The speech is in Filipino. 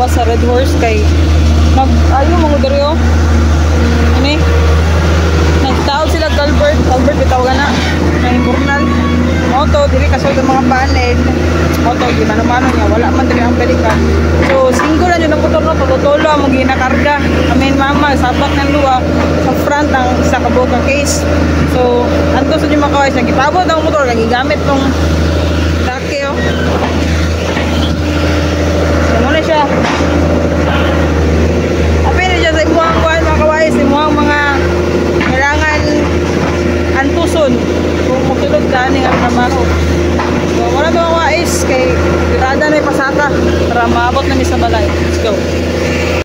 gawa sa Red Horse kay ayo mga diri oh. Ani? Nagtaog sila Calvert bitaw gana. May Burnal. Moto diri kasod ang mga panel. Moto di mano-mano niya wala man diri ang balikan. So singko na yun ang motor no tolo ang ginakarga. Amin mama sabak ng luwa sa front ng isa ka buka case. So anto sa mga kaway sa gitabot ang motor kay gigamit tong dake oh. Ano na siya? Apil na sa imuhang kuhan mga kaway sa imuhang mga kailangan antuson kung magtulog daan nga trabaho. So wala mga kawais kay tirada na ipasaka para maabot na mi sa balay. Let's go.